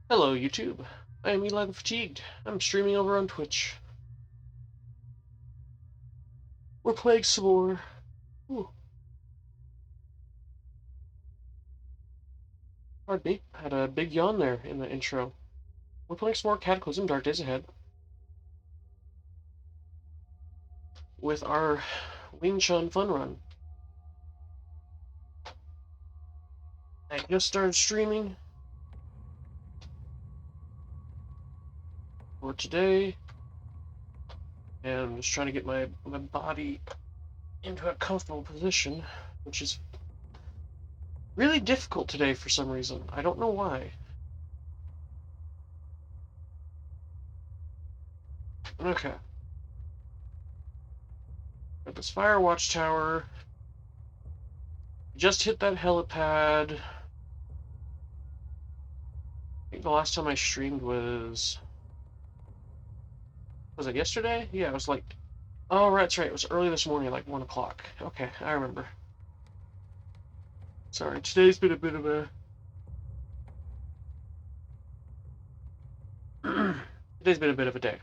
Hello, YouTube. I am Eli the Fatigued. I'm streaming over on Twitch. We're playing some more. Ooh, pardon me. Had a big yawn there in the intro. We're playing some more Cataclysm Dark Days Ahead with our Chun fun run. I just started streaming for today, and I'm just trying to get my body into a comfortable position, which is really difficult today for some reason. I don't know why. Okay. Got this fire watchtower. Just hit that helipad. I think the last time I streamed was it yesterday? Yeah, it was like, oh, right, that's right. It was early this morning, like 1 o'clock. Okay, I remember. Sorry, today's been a bit of a today's been a bit of a day.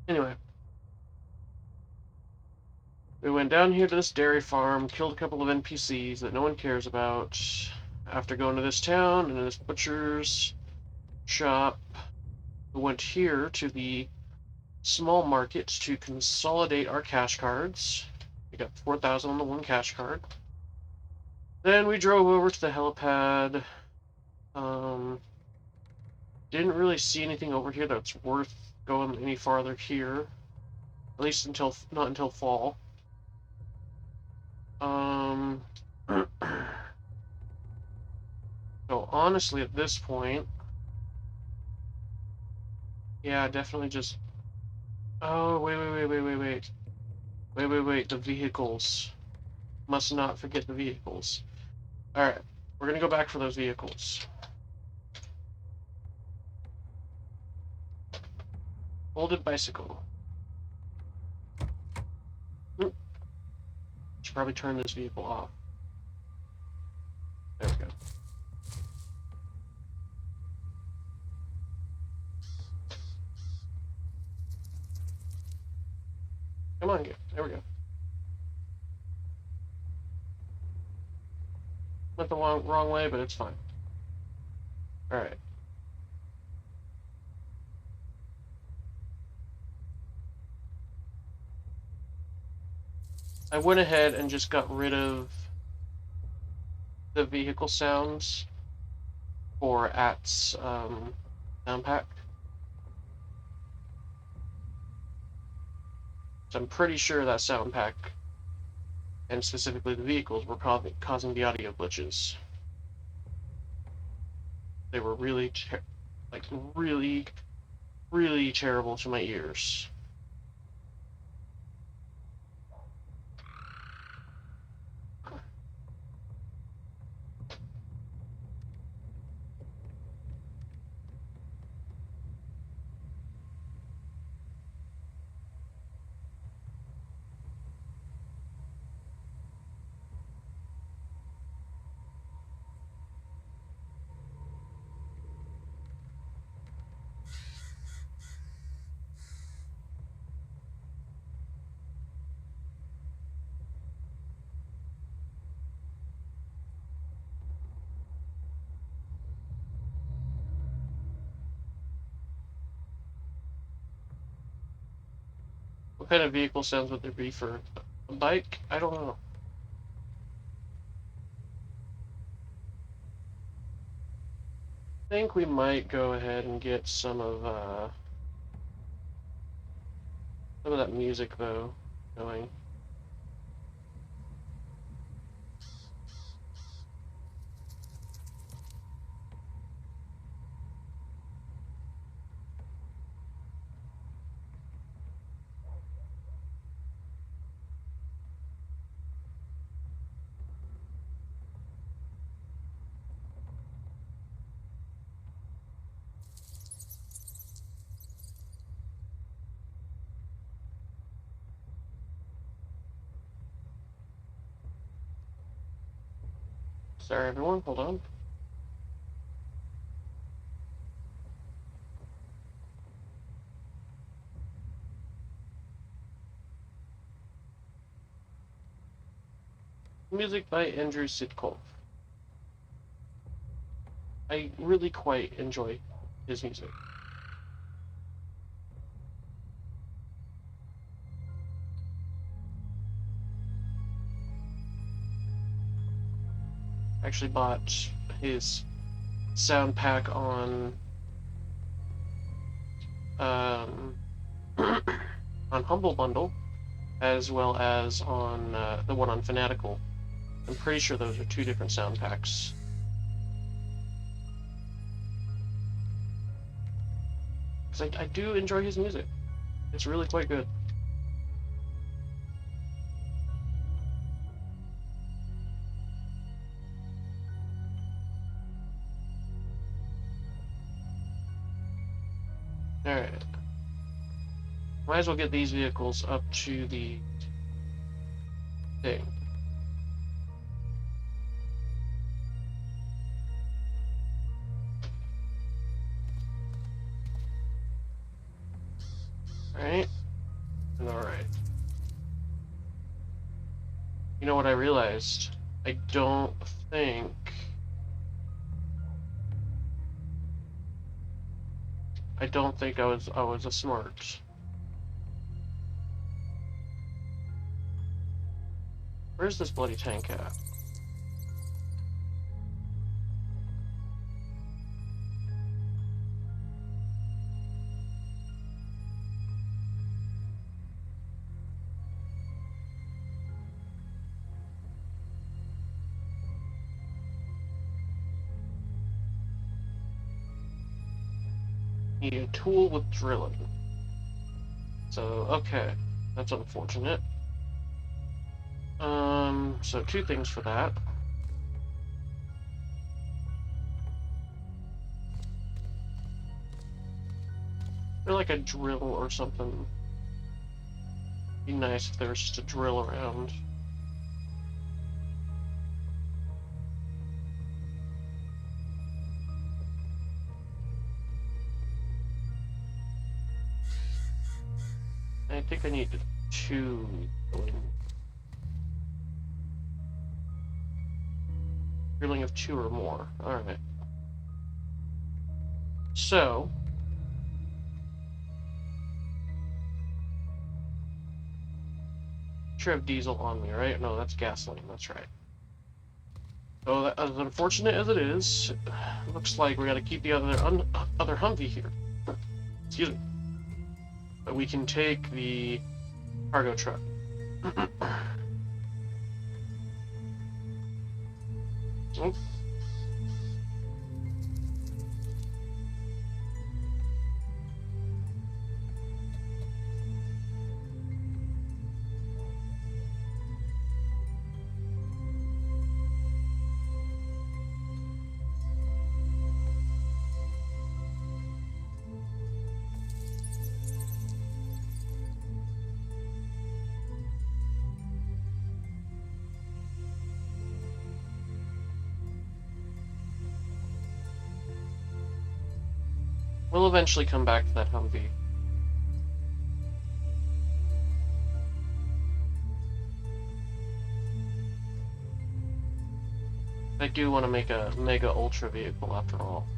Anyway, we went down here to this dairy farm, killed a couple of NPCs that no one cares about. After going to this town and this butcher's shop, we went here to the small market to consolidate our cash cards. We got 4,000 on the one cash card. Then we drove over to the helipad. Didn't really see anything over here that's worth going any farther here. At least not until fall. So honestly, at this point, yeah, definitely just. Oh, wait. The vehicles. Must not forget the vehicles. All right, we're gonna go back for those vehicles. Folded bicycle. Should probably turn this vehicle off. There we go. Come on, there we go. Went the wrong way, but it's fine. All right. I went ahead and just got rid of the vehicle sounds for AT's sound pack. So I'm pretty sure that sound pack, and specifically the vehicles, were causing the audio glitches. They were really, really terrible to my ears. What kind of vehicle sounds would there be for a bike? I don't know. I think we might go ahead and get some of that music though going. Sorry, everyone. Hold on. Music by Andrew Sitkov. I really quite enjoy his music. I actually bought his sound pack on on Humble Bundle, as well as on the one on Fanatical. I'm pretty sure those are two different sound packs. Because I do enjoy his music. It's really quite good. Alright. Might as well get these vehicles up to the thing. Alright. And alright. You know what I realized? I don't think I was a smart. Where's this bloody tank at? Need a tool with drilling. So, okay. That's unfortunate. So two things for that. Or like a drill or something. Be nice if there was just a drill around. I think I need two drilling of two or more. Alright. So sure I have diesel on me, right? No, that's gasoline, that's right. So as unfortunate as it is, it looks like we gotta keep the other Humvee here. Excuse me. But we can take the cargo truck. Oh. We'll eventually come back to that Humvee. I do want to make a mega ultra vehicle after all.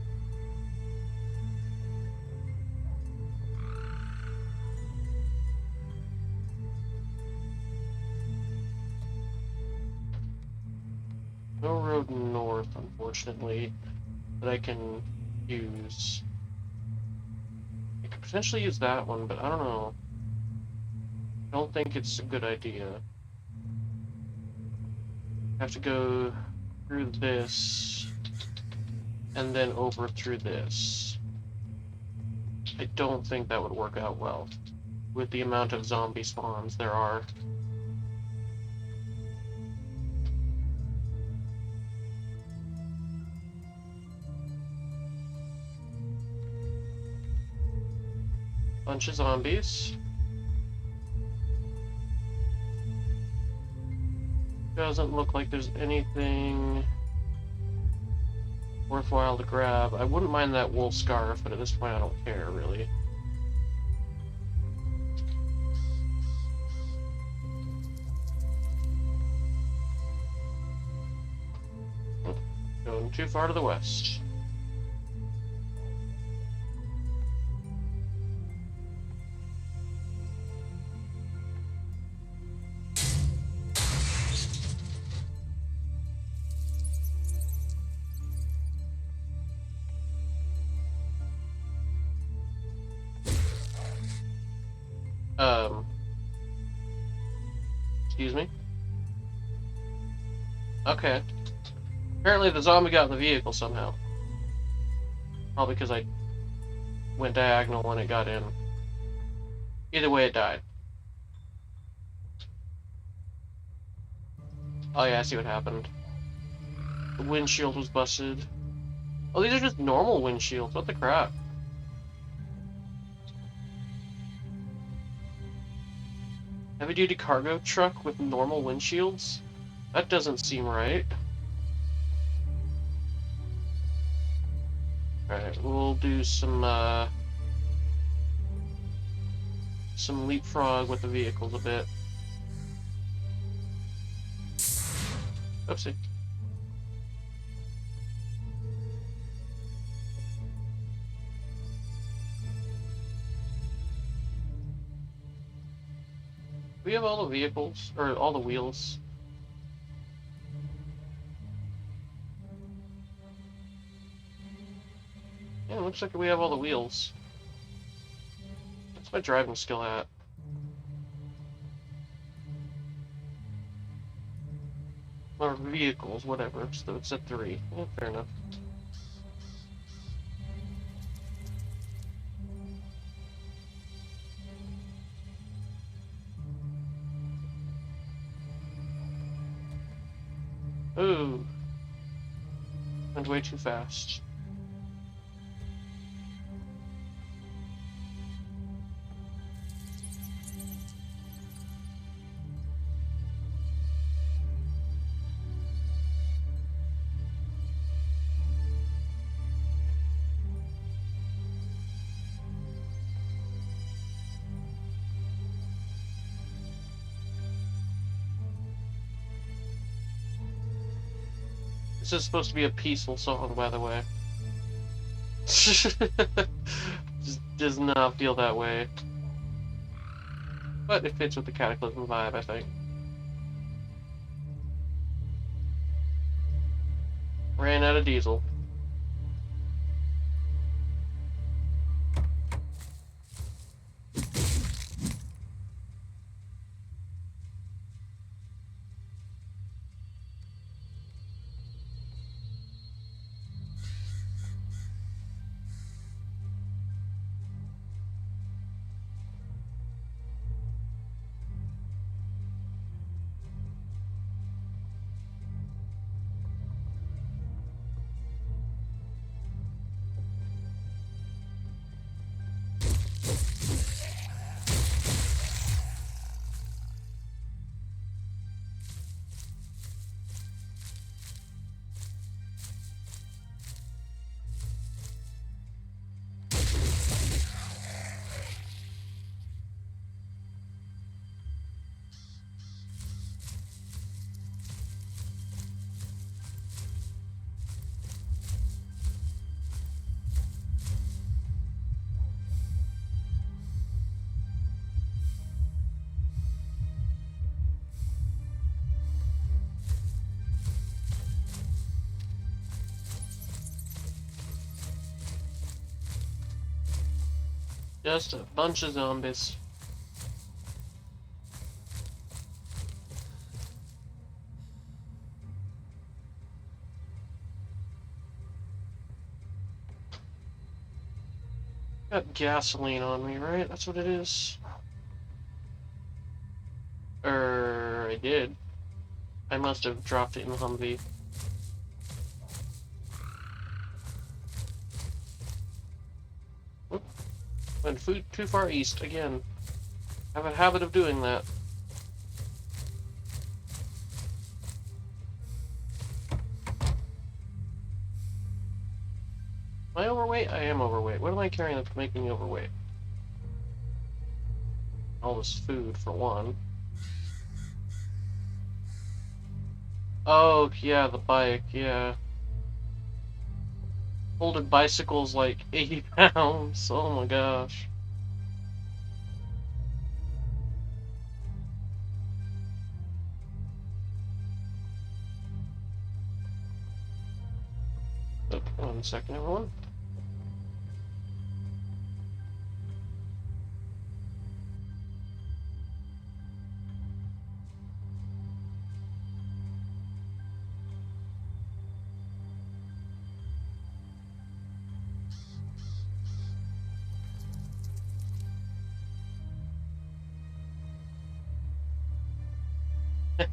No road north, unfortunately, that I can use. I could potentially use that one, but I don't know. I don't think it's a good idea. I have to go through this, and then over through this. I don't think that would work out well, with the amount of zombie spawns there are. Bunch of zombies. Doesn't look like there's anything worthwhile to grab. I wouldn't mind that wool scarf, but at this point I don't care, really. too far to the west. Excuse me? Okay. Apparently the zombie got in the vehicle somehow. Probably because I went diagonal when it got in. Either way, it died. Oh yeah, I see what happened. The windshield was busted. Oh, these are just normal windshields. What the crap? Heavy-duty cargo truck with normal windshields? That doesn't seem right. Alright, we'll do some leapfrog with the vehicles a bit. Oopsie. We have all the vehicles, or all the wheels. Yeah, it looks like we have all the wheels. What's my driving skill at? Or vehicles, whatever. So it's at 3. Yeah, fair enough. Ooh. Went way too fast. This is supposed to be a peaceful song, by the way. Just does not feel that way. But it fits with the Cataclysm vibe, I think. Ran out of diesel. Just a bunch of zombies. Got gasoline on me, right? That's what it is. I did. I must have dropped it in the Humvee. Oop. Went too far east again. I have a habit of doing that. Am I overweight? I am overweight. What am I carrying that's making me overweight? All this food, for one. Oh, yeah, the bike, yeah. Folded bicycle's like 80 pounds. Oh my gosh. Oh, 1 second, everyone.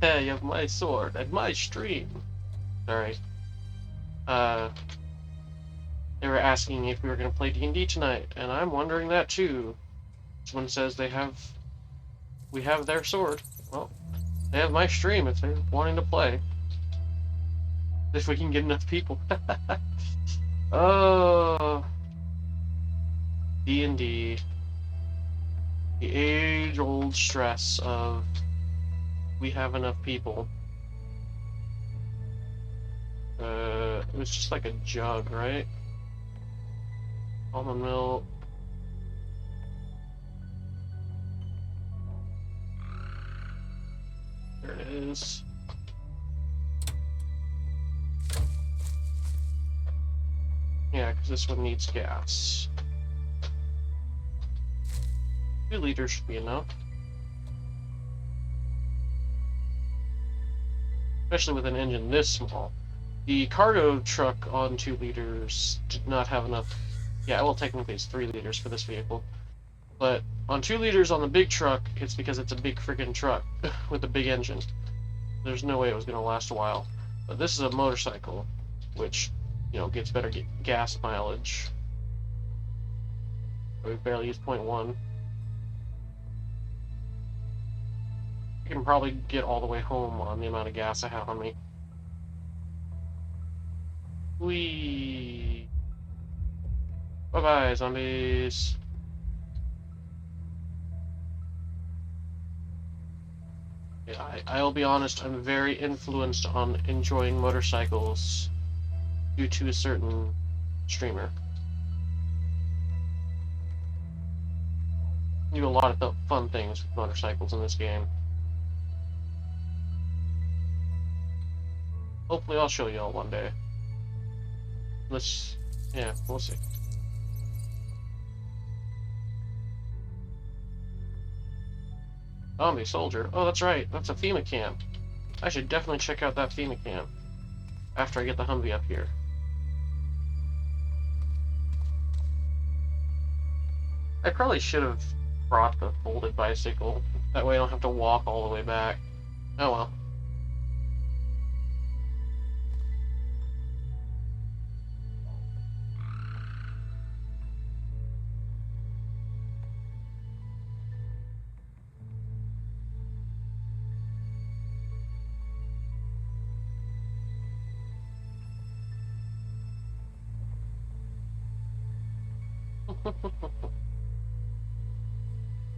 You have my sword and my stream. Sorry. They were asking if we were going to play D&D tonight, and I'm wondering that too. Someone says we have their sword. Well, they have my stream if they're wanting to play. If we can get enough people. Oh, D&D. The age-old stress of we have enough people. It was just like a jug, right? Almond milk. There it is. Yeah, because this one needs gas. 2 liters should be enough. Especially with an engine this small. The cargo truck on 2 liters did not have enough. Yeah, well, technically it's 3 liters for this vehicle. But on 2 liters on the big truck, it's because it's a big freaking truck with a big engine. There's no way it was going to last a while. But this is a motorcycle, which, you know, gets better gas mileage. We barely use 0.1. I can probably get all the way home on the amount of gas I have on me. Whee! Bye-bye, zombies. Yeah, I'll be honest, I'm very influenced on enjoying motorcycles due to a certain streamer. You do a lot of fun things with motorcycles in this game. Hopefully I'll show you all one day. Yeah, we'll see. Zombie soldier. Oh, that's right. That's a FEMA camp. I should definitely check out that FEMA camp after I get the Humvee up here. I probably should have brought the folded bicycle. That way I don't have to walk all the way back. Oh well.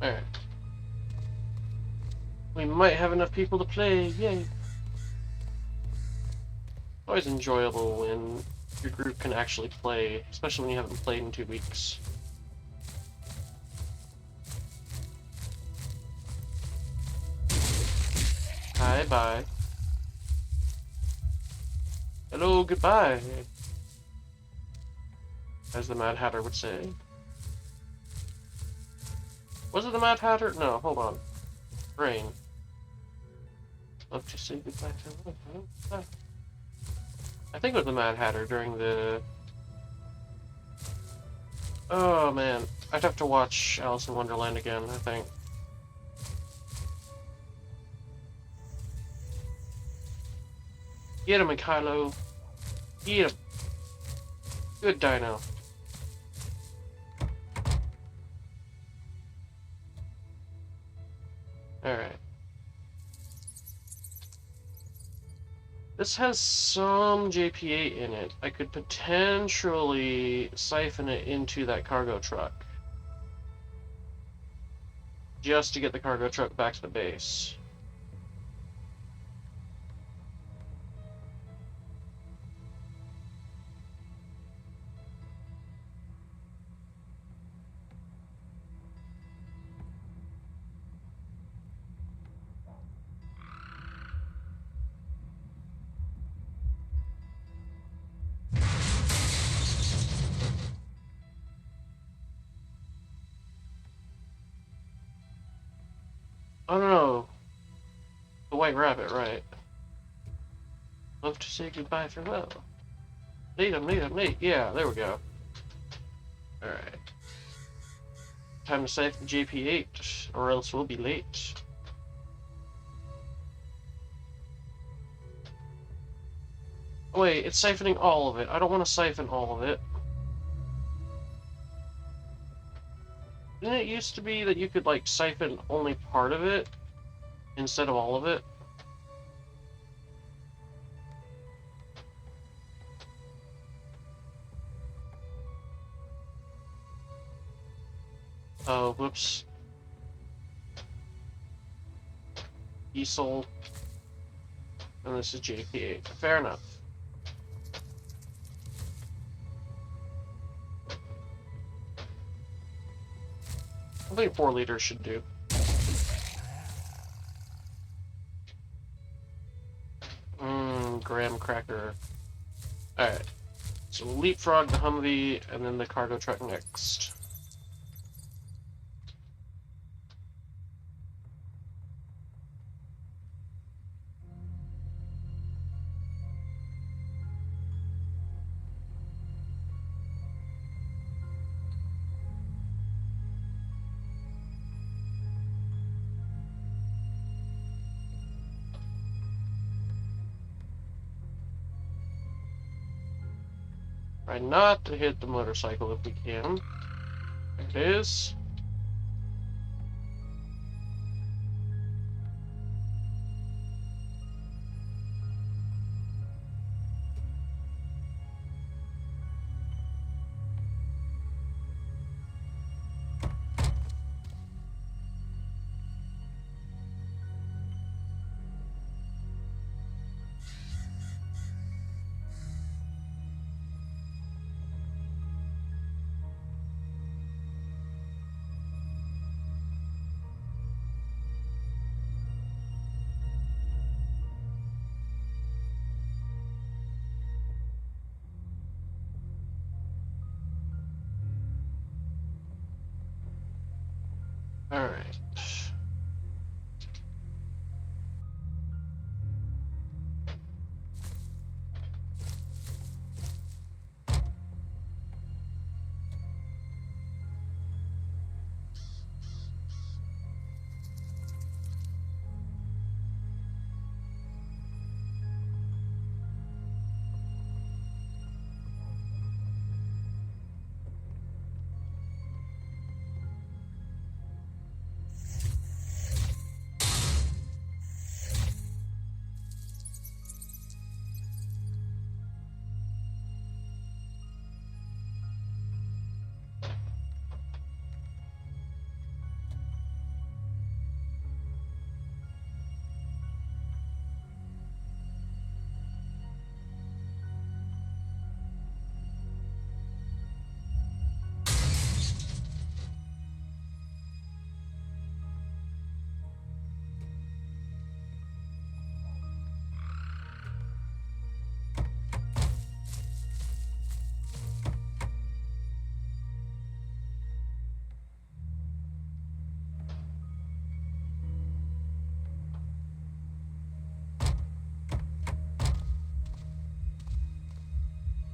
Alright. We might have enough people to play, yay! Always enjoyable when your group can actually play, especially when you haven't played in 2 weeks. Hi, bye. Hello, goodbye, as the Mad Hatter would say. Was it the Mad Hatter? No, hold on. Brain. Love to say goodbye to love. I think it was the Mad Hatter during the... Oh man, I'd have to watch Alice in Wonderland again, I think. Get him, Kylo. Get him. Good dino. Alright. This has some JPA in it. I could potentially siphon it into that cargo truck. Just to get the cargo truck back to the base. I don't know. The White Rabbit, right? Love to say goodbye farewell. Late. Yeah, there we go. Alright. Time to siphon JP8, or else we'll be late. Oh, wait, it's siphoning all of it. I don't want to siphon all of it. Didn't it used to be that you could, like, siphon only part of it instead of all of it? Oh, whoops. Diesel. And this is JP8. Fair enough. I think 4 liters should do. Graham cracker. Alright. So we'll leapfrog the Humvee and then the cargo truck next. Try not to hit the motorcycle if we can. There it is. Alright.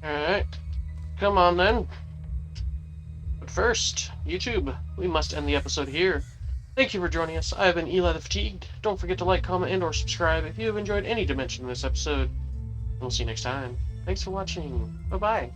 Alright. Come on then. But first, YouTube, we must end the episode here. Thank you for joining us. I have been Eli the Fatigued. Don't forget to like, comment, and or subscribe if you have enjoyed any dimension of this episode. We'll see you next time. Thanks for watching. Bye-bye.